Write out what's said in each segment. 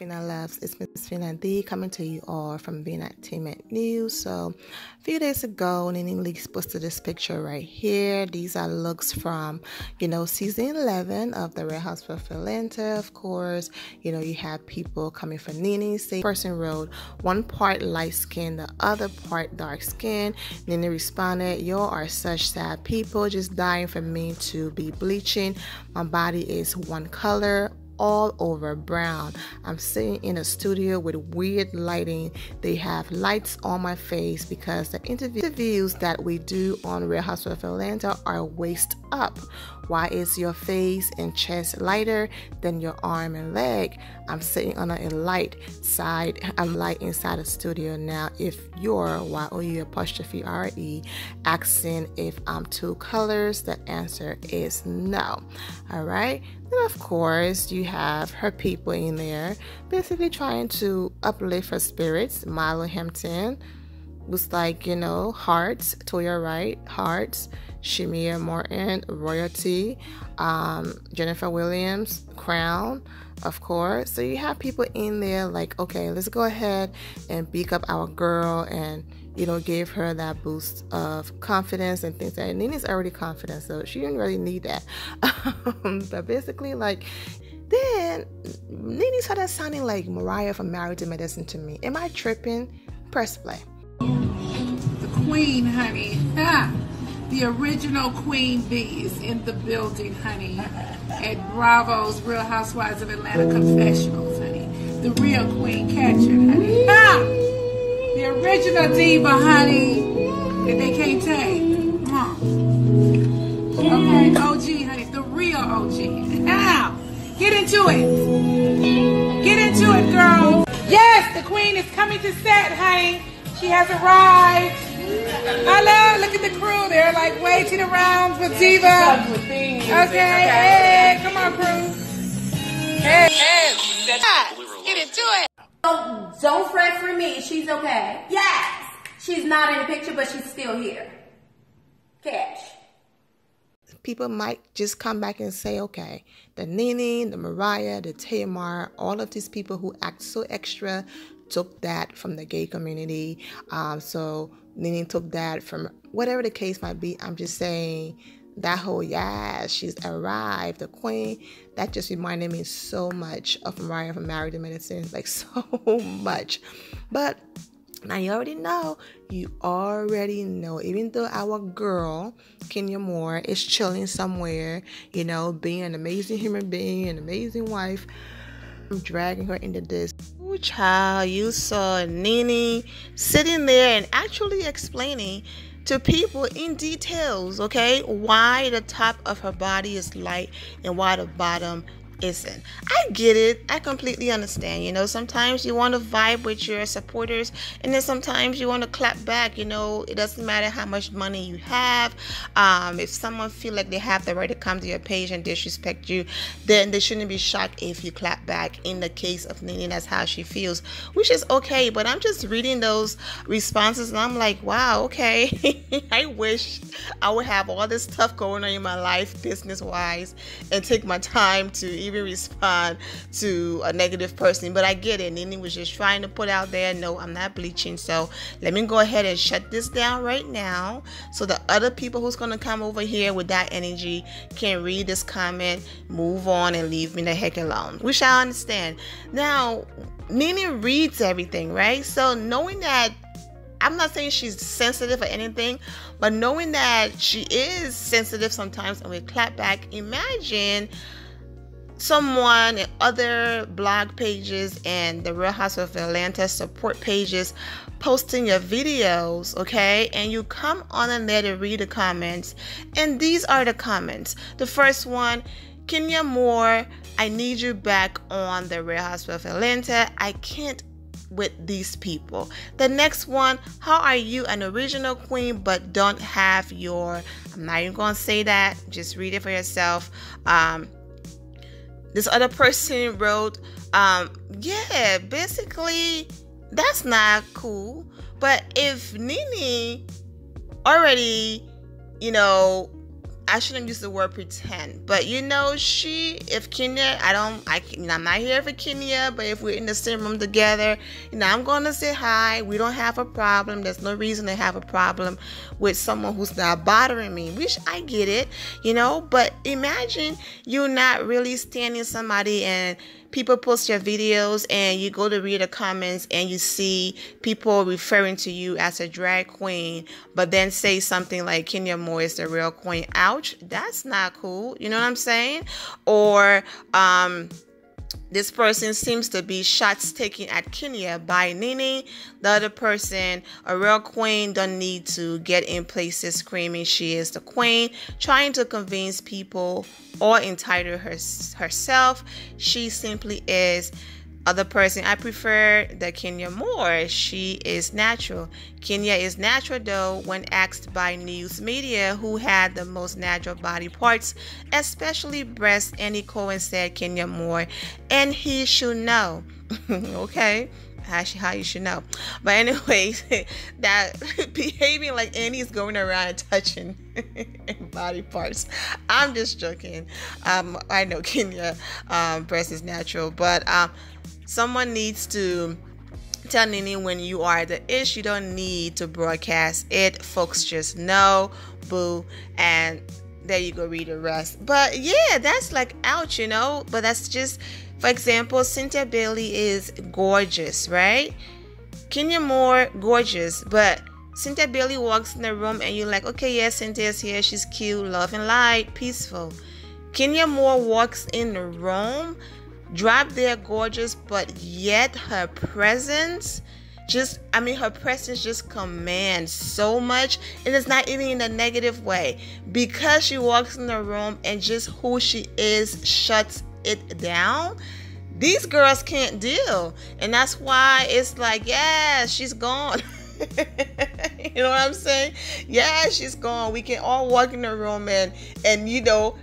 Fina Loves. It's Miss Fina D coming to you all from Being Entertainment News. So a few days ago, Nene Leaks posted this picture right here. These are looks from, season 11 of the Real Housewives of Atlanta. Of course, you have people coming for Nene. Same person wrote one part light skin, the other part dark skin. Nene responded, "Y'all are such sad people, just dying for me to be bleaching. My body is one color, all over brown. I'm sitting in a studio with weird lighting. They have lights on my face because the interviews that we do on Real Housewives of Atlanta are waist up. Why is your face and chest lighter than your arm and leg? I'm sitting on a light side. I'm light inside the studio now. If you're YOU''RE asking if I'm two colors, the answer is no." All right. And of course, you have her people in there basically trying to uplift her spirits. Milo Hampton was like, hearts, Toya Wright, hearts, Shamia Morton, royalty, Jennifer Williams, crown, of course. So you have people in there like, okay, let's go ahead and beat up our girl and give her that boost of confidence and things like that. Nene's already confident, so she didn't really need that. But basically, then Nene started sounding like Mariah from Married to Medicine to me. Am I tripping? Press play. The queen, honey. The original Queen Bee is in the building, honey. At Bravo's Real Housewives of Atlanta Confessionals, honey. The real Queen Catcher, honey. The original diva, honey, that they can't take. Come on. Okay, OG, honey, the real OG. Now, get into it. Get into it, girl. Yes, the queen is coming to set, honey. She has arrived. Hello, look at the crew. They're waiting around for diva. Okay, hey, come on, crew. Hey, get into it. Don't fret for me. She's okay. Yes. She's not in the picture, but she's still here. Catch. People might just come back and say, okay, the Nene, the Mariah, the Tamar, all of these people who act so extra took that from the gay community. So Nene took that from whatever the case might be. I'm just saying that whole, she's arrived, the queen, that just reminded me so much of Mariah from Married to Medicine, so much. But now you already know, even though our girl, Kenya Moore, is chilling somewhere, being an amazing human being, an amazing wife, I'm dragging her into this. Ooh, child, you saw Nene sitting there and actually explaining to people in details, okay, why the top of her body is light and why the bottom isn't. I get it. I completely understand. Sometimes you want to vibe with your supporters, and then sometimes you want to clap back. It doesn't matter how much money you have. If someone feel like they have the right to come to your page and disrespect you, then they shouldn't be shocked if you clap back. In the case of Nene, that's how she feels, which is okay. But I'm just reading those responses, and I'm like, wow, okay. I wish I would have all this stuff going on in my life, business-wise, and take my time to even respond to a negative person. But I get it. Nene was just trying to put out there, no, I'm not bleaching. So let me go ahead and shut this down right now so the other people who's going to come over here with that energy can read this comment, move on, and leave me the heck alone, which I understand. Now, Nene reads everything, right? So knowing that, I'm not saying she's sensitive or anything, but knowing that she is sensitive sometimes and we clap back, imagine someone in other blog pages and the Real Housewives of Atlanta support pages posting your videos, okay, and you come on in there to read the comments, and these are the comments. The first one, Kenya Moore, I need you back on the Real Housewives of Atlanta. I can't with these people. The next one, how are you an original queen but don't have your, I'm not even gonna say that, just read it for yourself. This other person wrote, basically, that's not cool. But if Nene already, I shouldn't use the word pretend, but if Kenya, I'm not here for Kenya, but if we're in the same room together, I'm going to say hi. We don't have a problem. There's no reason to have a problem with someone who's not bothering me, which I get it, but imagine you not really standing somebody and people post your videos and you go to read the comments and you see people referring to you as a drag queen, but then say something like Kenya Moore is the real queen. Ouch, that's not cool. You know what I'm saying? Or this person seems to be shots taken at Kenya by Nene. The other person, a real queen, don't need to get in places screaming she is the queen, trying to convince people or entitle herself. She simply is. Other person, I prefer the Kenya Moore. She is natural. Kenya is natural, though, when asked by news media who had the most natural body parts, especially breasts. Andy Cohen said Kenya Moore, and he should know. Okay, how you should know. But anyway, that behaving like Andy's going around and touching body parts. I'm just joking. I know Kenya breast is natural, but someone needs to tell Nene when you are the ish. You don't need to broadcast it. Folks just know. Boo. And there you go, read the rest. But yeah, that's like ouch, But that's just, for example, Cynthia Bailey is gorgeous, right? Kenya Moore, gorgeous. But Cynthia Bailey walks in the room and you're like, okay, yes, Cynthia's here. She's cute, love and light, peaceful. Kenya Moore walks in the room, drop dead gorgeous, but yet her presence just commands so much, and it's not even in a negative way, because she walks in the room and just who she is shuts it down. These girls can't deal, and that's why it's like, yeah, she's gone. You know what I'm saying? Yeah, she's gone. We can all walk in the room and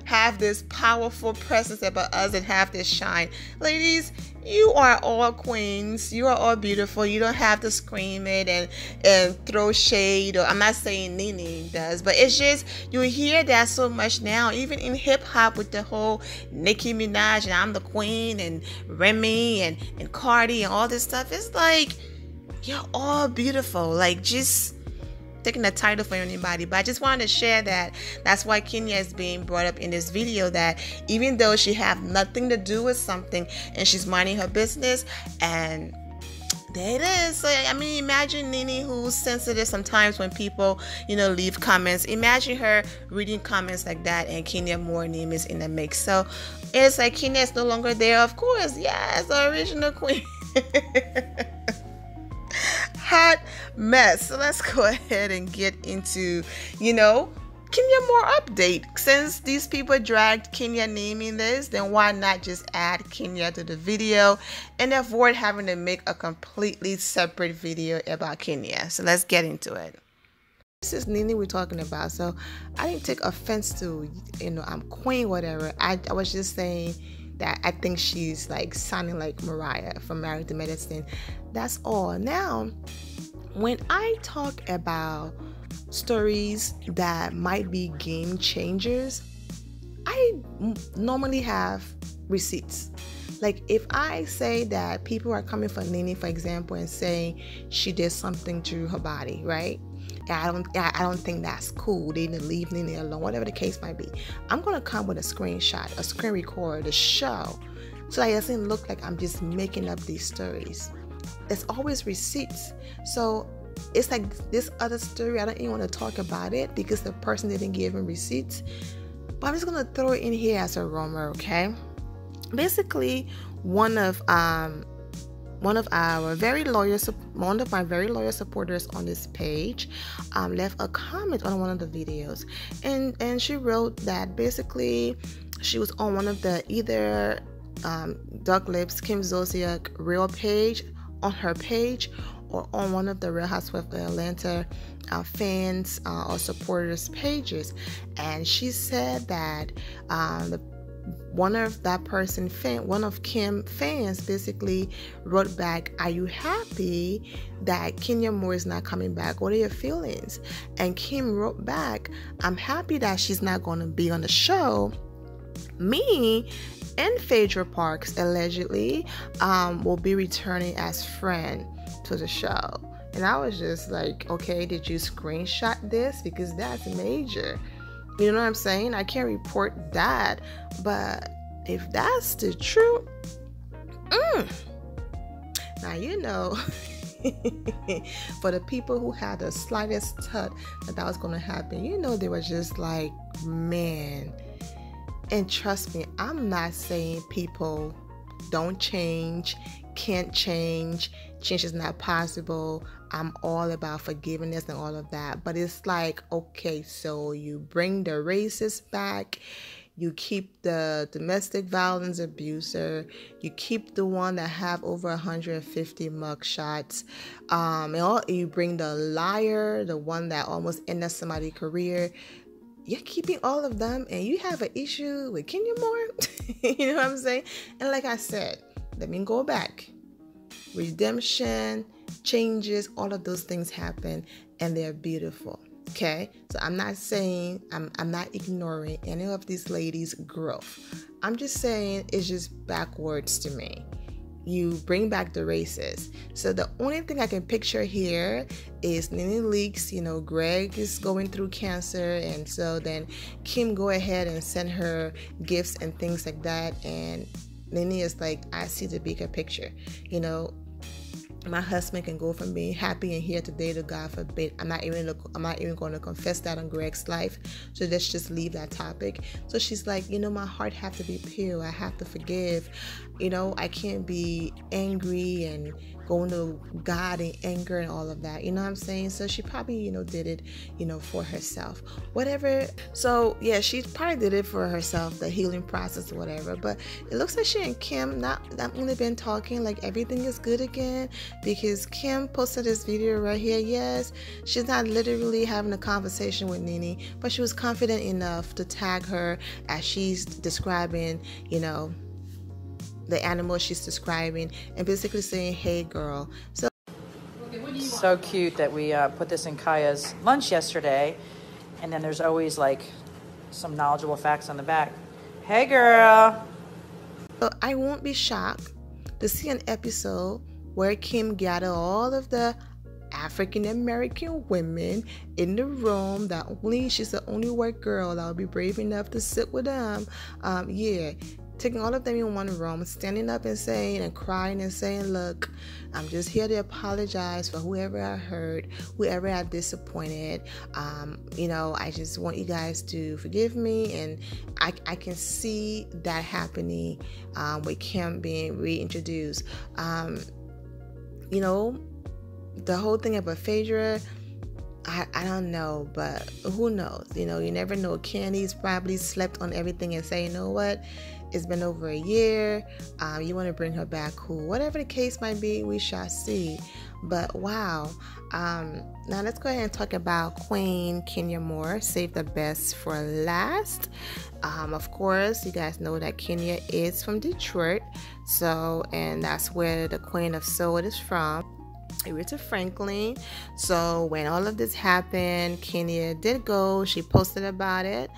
have this powerful presence about us and have this shine. Ladies, you are all queens. You are all beautiful. You don't have to scream it and throw shade. Or I'm not saying Nene does, but it's just you hear that so much now, even in hip hop with the whole Nicki Minaj and I'm the queen and Remy and Cardi and all this stuff. It's like, you're all beautiful. Like, just taking the title for anybody, but I just wanted to share that. That's why Kenya is being brought up in this video, that even though she have nothing to do with something and she's minding her business, and there it is. So I mean, imagine Nene, who's sensitive sometimes when people leave comments. Imagine her reading comments like that, and Kenya Moore name is in the mix. So it's like Kenya is no longer there. Of course, yes, the original queen. Hot mess. So let's go ahead and get into, Kenya Moore update. Since these people dragged Kenya naming this, then why not just add Kenya to the video and avoid having to make a completely separate video about Kenya? So let's get into it. This is Nene we're talking about. So I didn't take offense to, I'm queen, whatever. I was just saying that I think she's like sounding like Mariah from Married to Medicine. That's all. Now, when I talk about stories that might be game changers, I normally have receipts. Like, if I say that people are coming for Nene, for example, and saying she did something to her body, right? I don't think that's cool. They need to leave Nene alone, whatever the case might be. I'm gonna come with a screenshot, a screen record, to show, so it doesn't look like I'm just making up these stories. It's always receipts. So it's like this other story, I don't even want to talk about it because the person didn't give him receipts. But I'm just gonna throw it in here as a rumor, okay? Basically, one of my very loyal supporters on this page left a comment on one of the videos, and she wrote that basically she was on one of the either Doug Lips, Kim Zolciak real page, on her page, or on one of the Real Housewives of Atlanta fans or supporters pages, and she said that one of Kim fans basically wrote back, "Are you happy that Kenya Moore is not coming back? What are your feelings?" And Kim wrote back, "I'm happy that she's not going to be on the show. Me and Phaedra Parks allegedly will be returning as friend to the show." And I was just like, okay, did you screenshot this? Because that's major. You know what I'm saying? I can't report that. But if that's the truth, now you know, for the people who had the slightest thought that was going to happen, you know, they were just like, man. And trust me, I'm not saying people don't change, can't change is not possible. I'm all about forgiveness and all of that. But it's like, okay, so you bring the racist back, you keep the domestic violence abuser, you keep the one that have over 150 mugshots, you bring the liar, the one that almost ended somebody's career. You're keeping all of them, and you have an issue with Kenya Moore. You know what I'm saying? And like I said, let me go back. Redemption, changes, all of those things happen, and they're beautiful. Okay, so I'm not saying I'm not ignoring any of these ladies' growth. I'm just saying it's just backwards to me. You bring back the races. So the only thing I can picture here is Nene leaks, Greg is going through cancer, and so then Kim go ahead and send her gifts and things like that, and Nene is like, I see the bigger picture. My husband can go from being happy and here today to God forbid. I'm not even going to confess that on Greg's life. So let's just leave that topic. So she's like, my heart have to be pure. I have to forgive. I can't be angry and going to God in anger and all of that. You know what I'm saying? So she probably, did it, for herself. Whatever. So yeah, she probably did it for herself, the healing process or whatever. But it looks like she and Kim not only been talking, like everything is good again, because Kim posted this video right here. Yes, she's not literally having a conversation with Nene, but she was confident enough to tag her as she's describing, the animal she's describing, and basically saying, hey girl. So cute that we put this in Kaya's lunch yesterday, and then there's always like some knowledgeable facts on the back. Hey girl. So I won't be shocked to see an episode where Kim gathered all of the African American women in the room that she's the only white girl that will be brave enough to sit with them. Taking all of them in one room, standing up and saying and crying and saying, look, I'm just here to apologize for whoever I hurt, whoever I disappointed. I just want you guys to forgive me. And I can see that happening with Kim being reintroduced. The whole thing about Phaedra, I don't know, but who knows? You never know. Candy's probably slept on everything and say, you know what? It's been over a year. You want to bring her back? Cool. Whatever the case might be, we shall see. But wow. Now let's go ahead and talk about Queen Kenya Moore. Save the best for last. Of course, you guys know that Kenya is from Detroit. And that's where the Queen of Soul is from. Aretha Franklin. So when all of this happened, Kenya did go. She posted about it.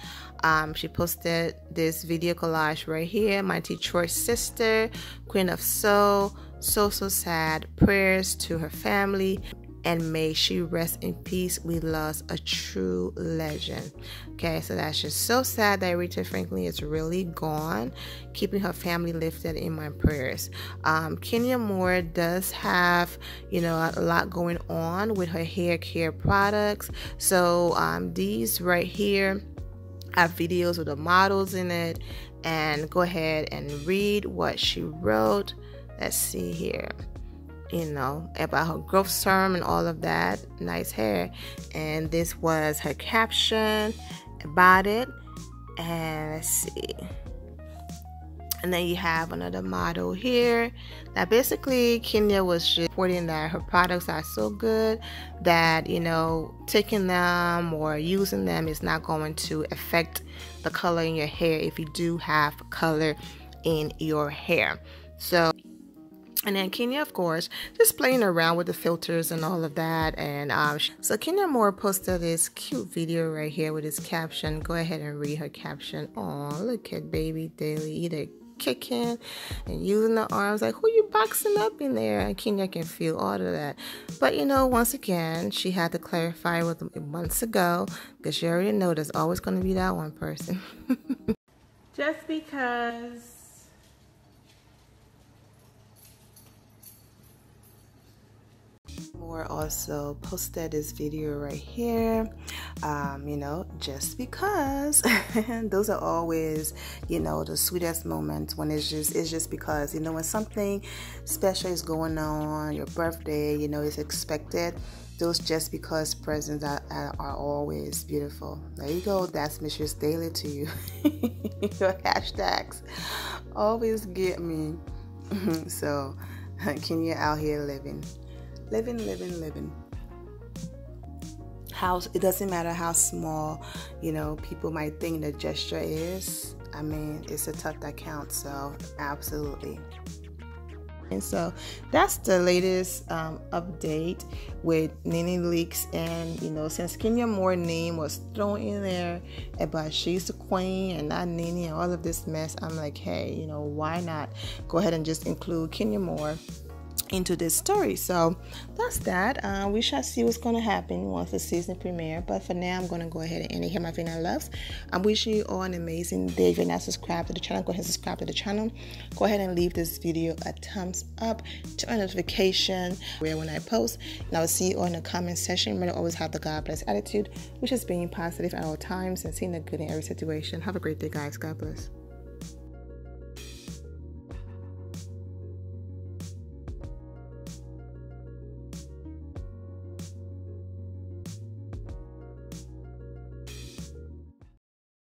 She posted this video collage right here. My Detroit sister, Queen of Soul. So sad. Prayers to her family. And may she rest in peace. We lost a true legend. Okay, so that's just so sad that Aretha Franklin is really gone. Keeping her family lifted in my prayers. Kenya Moore does have, a lot going on with her hair care products. So these right here have videos with the models in it. And go ahead and read what she wrote. Let's see here. About her growth term and all of that. Nice hair. And this was her caption about it. And let's see. And then you have another model here that basically Kenya was just reporting that her products are so good that, you know, taking them or using them is not going to affect the color in your hair if you do have color in your hair. So, and then Kenya, of course, just playing around with the filters and all of that. And so Kenya Moore posted this cute video right here with his caption. Go ahead and read her caption. Oh, look at baby Daily either kicking and using the arms like, who you boxing up in there? And Kenya can feel all of that. But, you know, once again, she had to clarify with months ago because she already know there's always going to be that one person. Just because Moore also posted this video right here, you know, just because. Those are always, you know, the sweetest moments when it's just because, you know, when something special is going on, your birthday, you know, it's expected. Those just because presents are always beautiful. There you go. That's Mistress Daily to you. Your hashtags always get me. So Kenya out here living. It doesn't matter how small, you know, people might think the gesture is. I mean, it's a touch that counts. So absolutely. And so that's the latest update with Nene leaks. And, you know, since Kenya Moore name was thrown in there about she's the queen and not Nene and all of this mess, I'm like, hey, you know, why not go ahead and just include Kenya Moore into this story? So that's that. We shall see what's going to happen once the season premiere. But for now, I'm going to go ahead and end it here, my Vina loves. I'm wishing you all an amazing day. If you're not subscribed to the channel, go ahead and subscribe to the channel. Go ahead and leave this video a thumbs up, turn on notification when I post. And I will see you all in the comment section. Remember to always have the God bless attitude, which is being positive at all times and seeing the good in every situation. Have a great day, guys. God bless.